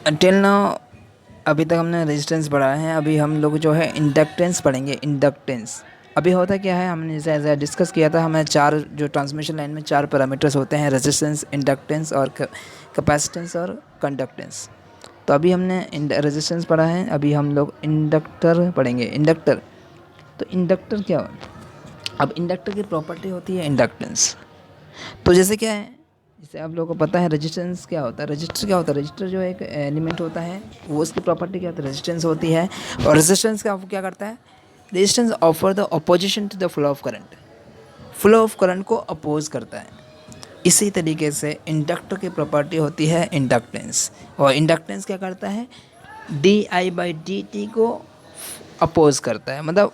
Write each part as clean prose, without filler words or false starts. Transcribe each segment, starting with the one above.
Till now अभी तक हमने रेजिस्टेंस पढ़ा है। अभी हम लोग जो है इंडक्टेंस पढ़ेंगे। इंडक्टेंस अभी होता क्या है, हमने जैसे डिस्कस किया था, हमें चार जो ट्रांसमिशन लाइन में चार पैरामीटर्स होते हैं, रेजिस्टेंस, इंडक्टेंस और कैपेसिटेंस और कंडक्टेंस। तो अभी हमने रेजिस्टेंस पढ़ा है, अभी हम लोग इंडक्टर पढ़ेंगे। इंडक्टर, तो इंडक्टर क्या हो? अब इंडक्टर की प्रॉपर्टी होती है इंडक्टेंस। तो जैसे क्या है, जैसे आप लोगों को पता है रेजिस्टेंस क्या होता है, रजिस्टर क्या होता है, रजिस्टर जो एक एलिमेंट होता है वो उसकी प्रॉपर्टी क्या होती है, रेजिस्टेंस होती है। और रेजिस्टेंस का क्या करता है, resistance offer the opposition to the flow of current, flow of current को अपोज करता है। इसी तरीके से इंडक्टर की प्रॉपर्टी होती है इंडक्टेंस। और इंडक्टेंस क्या करता है, D I by D T को अपोज करता है। मतलब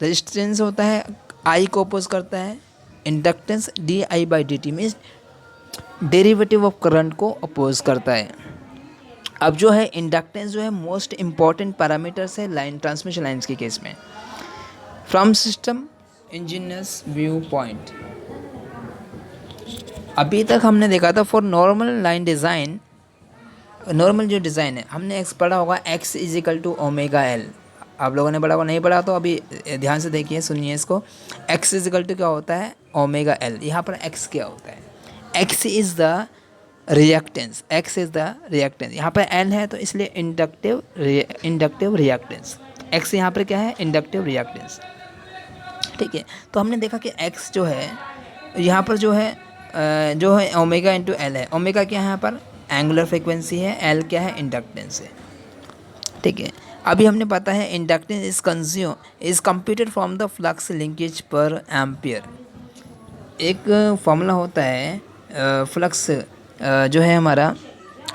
रेजिस्टेंस होता है आई को अपोज करता है, inductance D I by D T means derivative of current को अपोज करता है। अब जो है इंडक्टेंस जो है मोस्ट इंपॉर्टेंट पैरामीटर्स है लाइन, ट्रांसमिशन लाइन्स के केस में। From system engineers viewpoint, अभी तक हमने देखा था for normal line design, normal जो डिज़ाइन है हमने एक्स पढ़ा होगा, X is equal to omega L. आप लोगों ने पढ़ा होगा, नहीं पढ़ा तो अभी ध्यान से देखिए, सुनिए इसको। एक्स इज इक्वल टू क्या होता है, ओमेगा एल। यहाँ पर एक्स क्या होता है, x is the reactance, x is the reactance. यहाँ पर एल है तो इसलिए इंडक्टिव रिएक्टेंस। एक्स यहाँ पर क्या है, इंडक्टिव रिएक्टेंस। ठीक है, तो हमने देखा कि एक्स जो है यहाँ पर जो है ओमेगा इंटू एल है। ओमेगा क्या है यहाँ पर, एंगुलर फ्रिक्वेंसी है, एल क्या है, इंडक्टेंस है। ठीक है, अभी हमने पता है inductance is computed from the flux linkage पर एम्पियर। एक फॉर्मूला होता है फ्लक्स जो है हमारा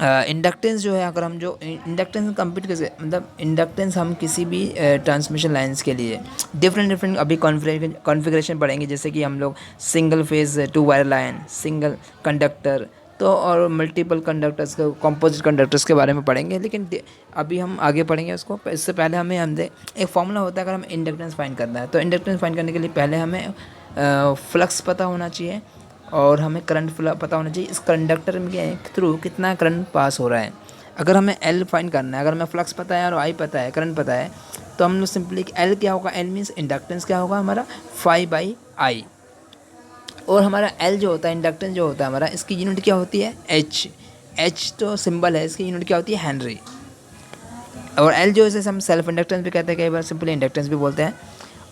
इंडक्टेंस जो है, अगर हम जो इंडक्टेंस कंप्यूट कैसे, मतलब इंडक्टेंस हम किसी भी ट्रांसमिशन लाइंस के लिए डिफरेंट अभी कॉन्फ़िगरेशन पढ़ेंगे, जैसे कि हम लोग single phase two wire line, single conductor, तो और मल्टीपल कंडक्टर्स के, कंपोजिट कंडक्टर्स के बारे में पढ़ेंगे। लेकिन अभी हम आगे पढ़ेंगे उसको। इससे पहले हमें एक फॉर्मूला होता है, अगर हमें इंडक्टेंस फाइंड करना है तो इंडक्टेंस फाइंड करने के लिए पहले हमें फ्लक्स पता होना चाहिए और हमें करंट पता होना चाहिए, इस कंडक्टर के थ्रू कितना करंट पास हो रहा है। अगर हमें एल फाइंड करना है, अगर हमें फ्लक्स पता है और आई पता है, करंट पता है, तो हम लोग सिंपली एल क्या होगा, एल मीन्स इंडक्टेंस क्या होगा हमारा, फाई बाई आई। और हमारा एल जो होता है, इंडक्टेंस जो होता है हमारा, इसकी यूनिट क्या होती है, एच। एच तो सिंबल है, इसकी यूनिट क्या होती है, हेनरी। और एल जो है हम सेल्फ इंडक्टेंस भी कहते हैं, कई बार सिंपली इंडक्टेंस भी बोलते हैं।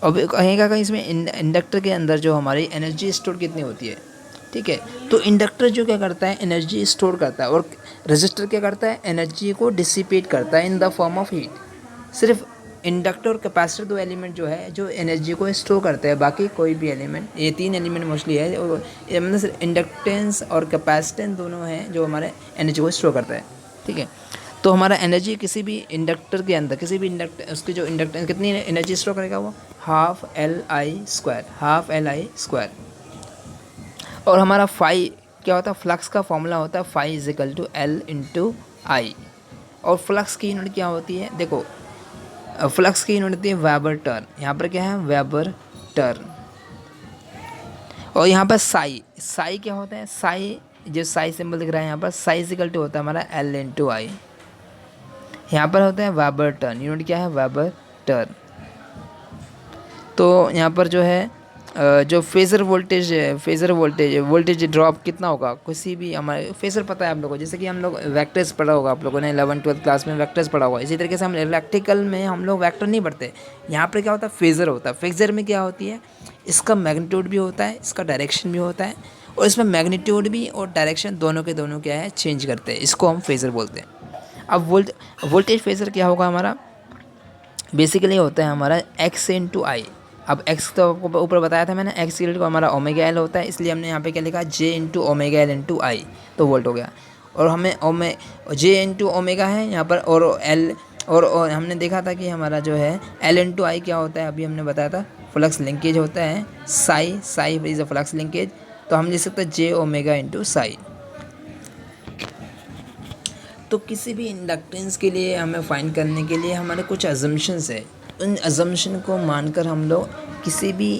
और कहेगा कहीं इसमें इंडक्टर के अंदर जो हमारी एनर्जी स्टोर कितनी होती है। ठीक है, तो इंडक्टर जो क्या करता है, एनर्जी स्टोर करता है, और रजिस्टर क्या करता है, एनर्जी को डिसिपेट करता है in the form of heat. सिर्फ इंडक्टर और कैपेसिटर दो एलिमेंट जो है जो एनर्जी को स्टोर करते हैं, बाकी कोई भी एलिमेंट, ये तीन एलिमेंट मोस्टली है, और मतलब सिर्फ इंडक्टेंस और कैपेसिटेंस दोनों हैं जो हमारे एनर्जी को स्टोर करता है। ठीक है, तो हमारा एनर्जी किसी भी इंडक्टर के अंदर, किसी भी इंडक्टर, उसकी जो इंडक्टेंस कितनी एनर्जी स्टोर करेगा, वो half L I square, half L I square. और हमारा फाई क्या होता है, फ्लक्स का फॉर्मूला होता है phi is equal to L into I. और फ्लक्स की यूनिट क्या होती है, देखो फ्लक्स की यूनिट होती है वेबर टर्न। यहाँ पर क्या है, वेबर टर्न। और यहाँ पर साई, साई क्या होता है, साई जो साई सिंबल दिख रहा है यहाँ पर, साई इज इक्वल टू होता है हमारा एल इंटू आई। यहाँ पर होता है वेबर टर्न, यूनिट क्या है, वेबर टर्न। तो यहाँ पर जो है जो फेज़र वोल्टेज है, वोल्टेज ड्रॉप कितना होगा, किसी भी हमारे फेज़र पता है आप लोगों को, जैसे कि हम लोग वेक्टर्स पढ़ा होगा, आप लोगों ने 11th-12th क्लास में वेक्टर्स पढ़ा होगा। इसी तरीके से हम इलेक्ट्रिकल में हम लोग वेक्टर नहीं पढ़ते, यहाँ पर क्या होता है, फेज़र होता है। फेज़र में क्या होती है, इसका मैग्नीट्यूड भी होता है, इसका डायरेक्शन भी होता है, और इसमें मैग्नीट्यूड भी और डायरेक्शन दोनों के दोनों क्या है, चेंज करते हैं, इसको हम फेज़र बोलते हैं। अब वोल्टेज फेज़र क्या होगा हमारा, बेसिकली होता है हमारा एक्स इंटू आई। अब एक्स तो आपको ऊपर बताया था मैंने, एक्स इक्वल टू हमारा ओमेगा एल होता है, इसलिए हमने यहाँ पे क्या लिखा, J into omega L into आई, तो वोल्ट हो गया। और हमें जे इंटू ओमेगा है यहाँ पर, और एल, और हमने देखा था कि हमारा जो है एल इंटू आई क्या होता है, अभी हमने बताया था फ्लक्स लिंकेज होता है, Sai is a flux linkage, तो हम लिख सकते हैं जे ओमेगा इंटू साई। तो किसी भी इंडक्टेंस के लिए हमें फाइंड करने के लिए हमारे कुछ अजम्पशंस है, उन अजम्पशन को मानकर हम लोग किसी भी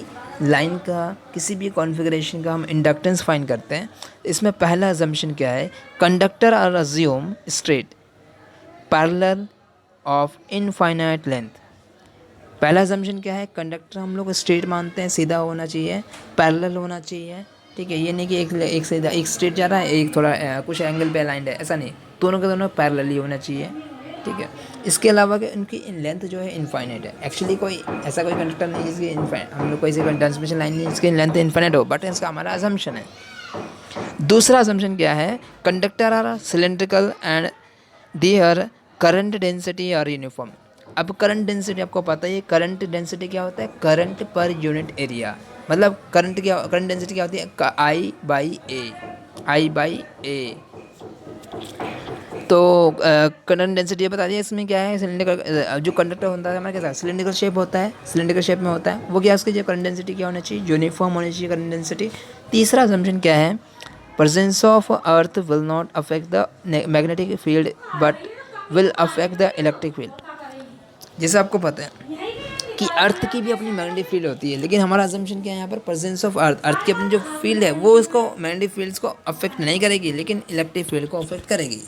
लाइन का, किसी भी कॉन्फ़िगरेशन का हम इंडक्टेंस फाइंड करते हैं। इसमें पहला अजम्पशन क्या है, conductor are assume straight, parallel of infinite length. पहला असम्पशन क्या है, कंडक्टर हम लोग स्ट्रेट मानते हैं, सीधा होना चाहिए, पैरेलल होना चाहिए, ठीक है। ये नहीं कि एक सीधा एक स्ट्रेट जा रहा है, एक थोड़ा कुछ एंगल पे अलाइंड है, ऐसा नहीं, दोनों के दोनों पैरेलल ही होना चाहिए, ठीक है। इसके अलावा कि उनकी लेंथ जो है इनफाइनाइट है। एक्चुअली कोई ऐसा कोई कंडक्टर नहीं जिसकी हम लोग कोई ट्रांसमिशन लाइन नहीं जिसकी लेंथ इनफाइनाइट हो, बट इसका हमारा असम्पशन है। दूसरा असम्पशन क्या है, conductor are cylindrical and their current density are uniform. अब करंट डेंसिटी आपको पता ही है, करंट डेंसिटी क्या होता है, करंट पर यूनिट एरिया, मतलब करंट डेंसिटी क्या होती है, आई बाई ए। तो करंट डेंसिटी बता दिया। इसमें क्या है, सिलेंडर जो कंडक्टर होता है हमारे कैसा सिलेंड्रिकल शेप होता है, सिलेंड्रिकल शेप में होता है, वो क्या उसकी जो करंट डेंसिटी क्या होनी चाहिए, यूनिफॉर्म होनी चाहिए करंट डेंसिटी। तीसरा असम्पशन क्या है, presence of earth will not affect the magnetic field but will affect the electric field। जैसे आपको पता है कि अर्थ की भी अपनी मैग्नेटिक फील्ड होती है, लेकिन हमारा असम्पशन क्या है यहाँ पर, प्रेजेंस ऑफ अर्थ की अपनी जो फील्ड है वो उसको मैग्नेटिक फील्ड्स को अफेक्ट नहीं करेगी, लेकिन इलेक्ट्रिक फील्ड को अफेक्ट करेगी।